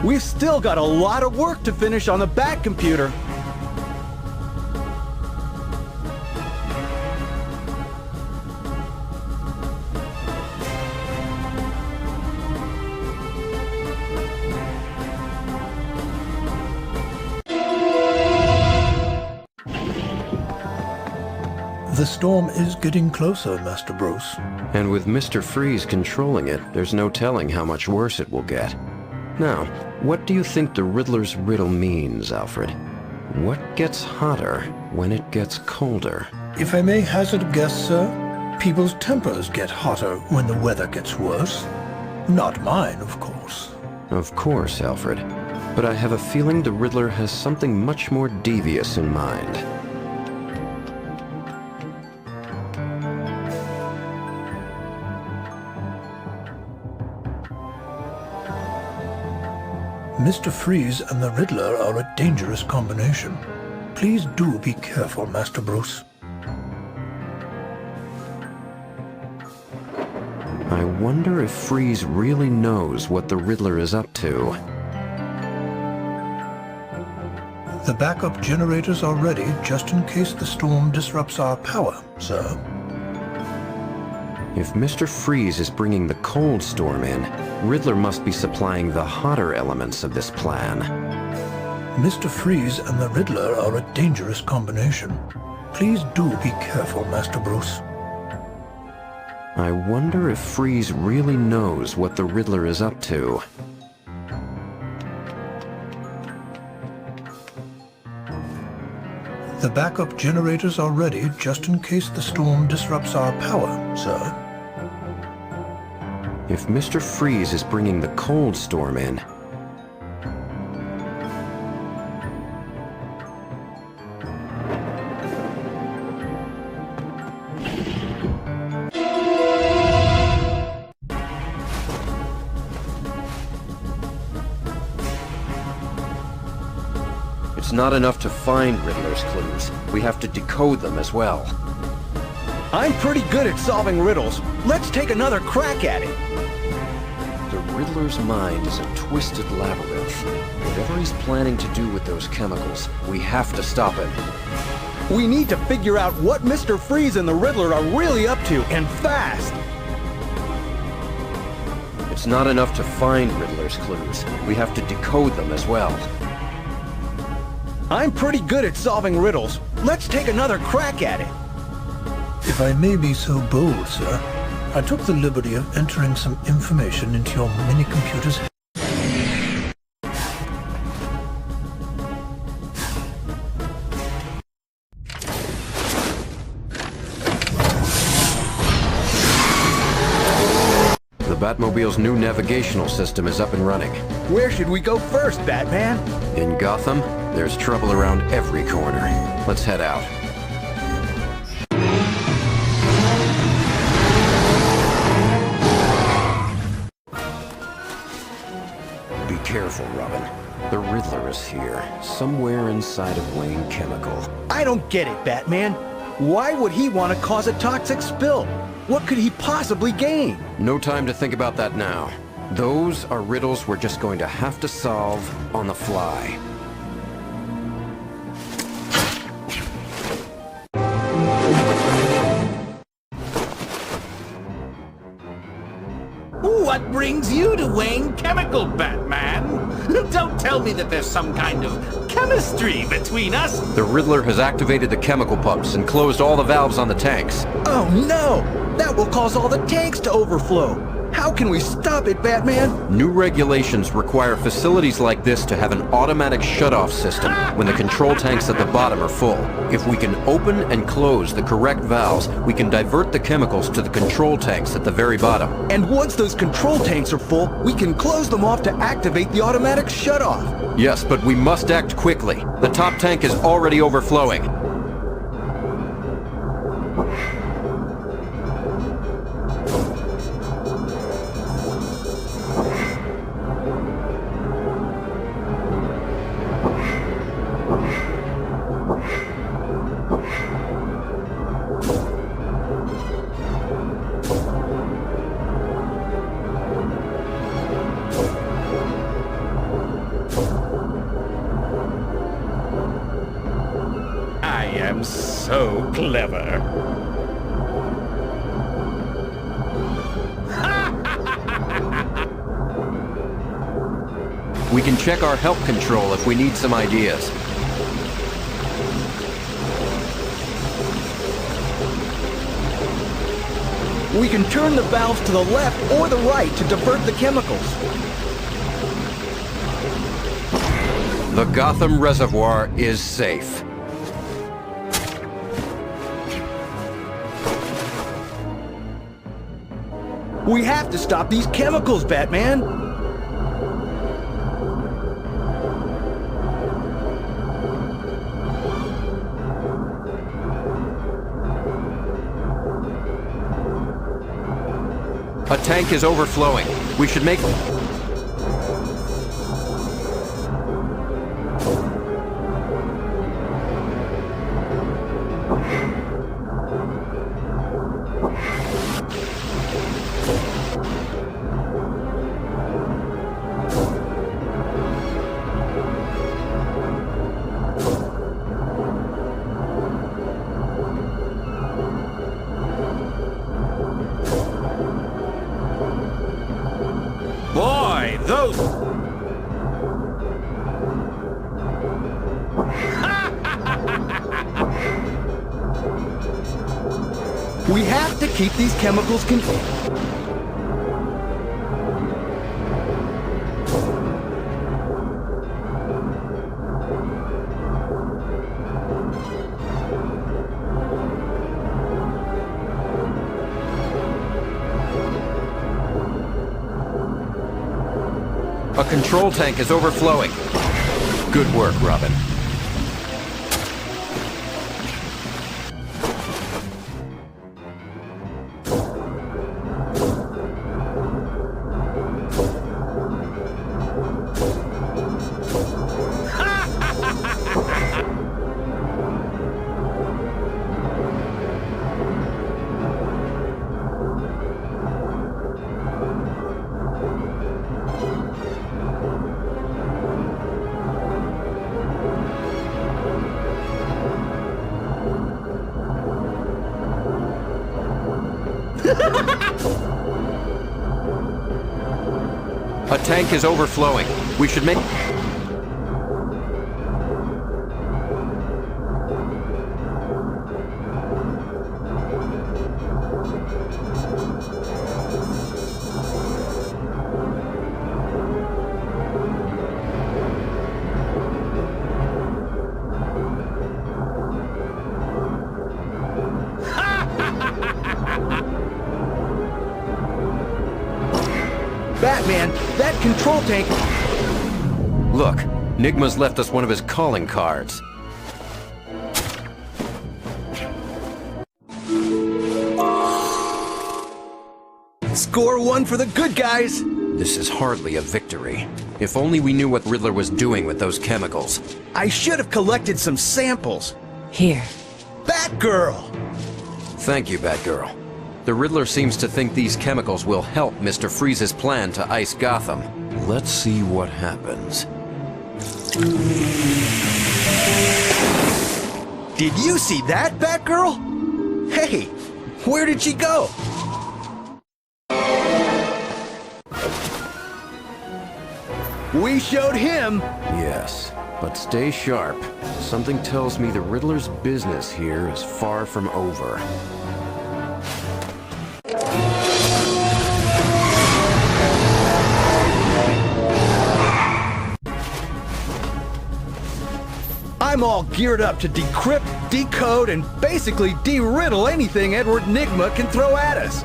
We've still got a lot of work to finish on the back computer. The storm is getting closer, Master Bruce. And with Mr. Freeze controlling it, there's no telling how much worse it will get. Now, what do you think the Riddler's riddle means, Alfred? What gets hotter when it gets colder? If I may hazard a guess, sir, people's tempers get hotter when the weather gets worse. Not mine, of course. Of course, Alfred. But I have a feeling the Riddler has something much more devious in mind. Mr. Freeze and the Riddler are a dangerous combination. Please do be careful, Master Bruce. I wonder if Freeze really knows what the Riddler is up to. The backup generators are ready just in case the storm disrupts our power, sir. If Mr. Freeze is bringing the cold storm in, Riddler must be supplying the hotter elements of this plan. Mr. Freeze and the Riddler are a dangerous combination. Please do be careful, Master Bruce. I wonder if Freeze really knows what the Riddler is up to. The backup generators are ready just in case the storm disrupts our power, sir. If Mr. Freeze is bringing the cold storm in, it's not enough to find Riddler's clues. We have to decode them as well. I'm pretty good at solving riddles. Let's take another crack at it. The Riddler's mind is a twisted labyrinth. Whatever he's planning to do with those chemicals, we have to stop him. We need to figure out what Mr. Freeze and the Riddler are really up to, and fast. It's not enough to find Riddler's clues. We have to decode them as well. I'm pretty good at solving riddles. Let's take another crack at it. If I may be so bold, sir, I took the liberty of entering some information into your mini-computer's head. The Batmobile's new navigational system is up and running. Where should we go first, Batman? In Gotham, there's trouble around every corner. Let's head out. Be careful, Robin. The Riddler is here, somewhere inside of Wayne Chemical. I don't get it, Batman. Why would he want to cause a toxic spill? What could he possibly gain? No time to think about that now. Those are riddles we're just going to have to solve on the fly. What brings you to Wayne Chemical, Batman? Don't tell me that there's some kind of chemistry between us. The Riddler has activated the chemical pumps and closed all the valves on the tanks. Oh no! That will cause all the tanks to overflow. How can we stop it, Batman? New regulations require facilities like this to have an automatic shut-off system when the control tanks at the bottom are full. If we can open and close the correct valves, we can divert the chemicals to the control tanks at the very bottom. And once those control tanks are full, we can close them off to activate the automatic shut-off. Yes, but we must act quickly. The top tank is already overflowing. am so clever. We can check our help control if we need some ideas. We can turn the valves to the left or the right to divert the chemicals. The Gotham Reservoir is safe. We have to stop these chemicals, Batman! A tank is overflowing. We should make... Boy, those... We have to keep these chemicals controlled. A control tank is overflowing. Good work, Robin. A tank is overflowing. We should make... Batman, that control tank... Look, Nigma's left us one of his calling cards. Score one for the good guys! This is hardly a victory. If only we knew what Riddler was doing with those chemicals. I should have collected some samples. Here. Batgirl! Thank you, Batgirl. The Riddler seems to think these chemicals will help Mr. Freeze's plan to ice Gotham. Let's see what happens. Did you see that, Batgirl? Hey, where did she go? We showed him! Yes, but stay sharp. Something tells me the Riddler's business here is far from over. I'm all geared up to decrypt, decode, and basically de-riddle anything Edward Nigma can throw at us.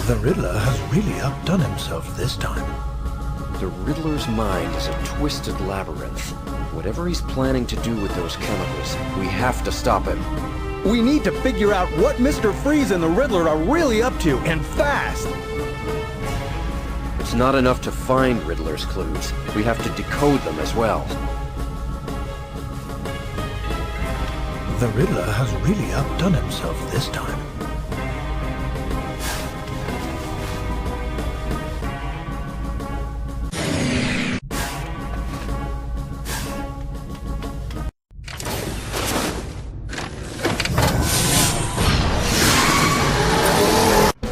The Riddler has really outdone himself this time. The Riddler's mind is a twisted labyrinth. Whatever he's planning to do with those chemicals, we have to stop him. We need to figure out what Mr. Freeze and the Riddler are really up to, and fast! It's not enough to find Riddler's clues. We have to decode them as well. The Riddler has really outdone himself this time.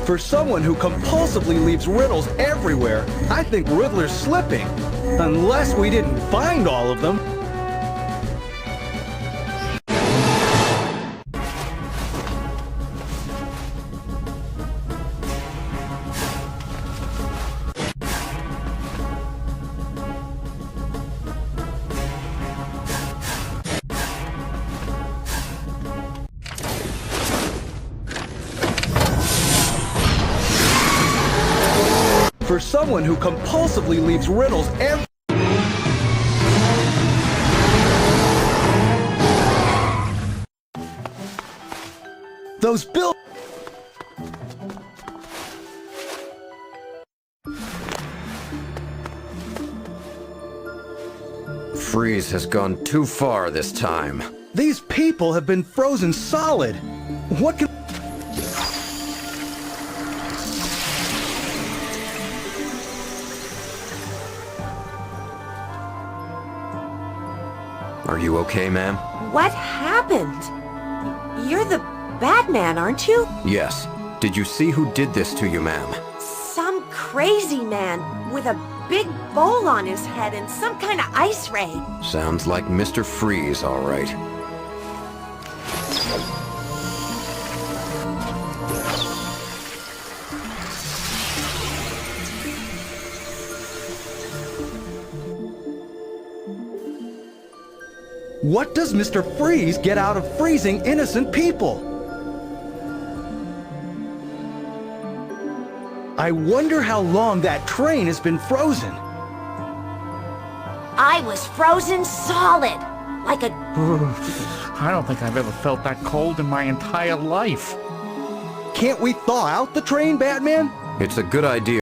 For someone who compulsively leaves riddles everywhere, I think Riddler's slipping. Unless we didn't find all of them. For someone who compulsively leaves riddles every... Those bill... Freeze has gone too far this time. These people have been frozen solid. What can... Are you okay, ma'am? What happened? You're the Batman, aren't you? Yes. Did you see who did this to you, ma'am? Some crazy man with a big bowl on his head and some kind of ice ray. Sounds like Mr. Freeze, all right. What does Mr. Freeze get out of freezing innocent people? I wonder how long that train has been frozen. I was frozen solid, like a... I don't think I've ever felt that cold in my entire life. Can't we thaw out the train, Batman? It's a good idea.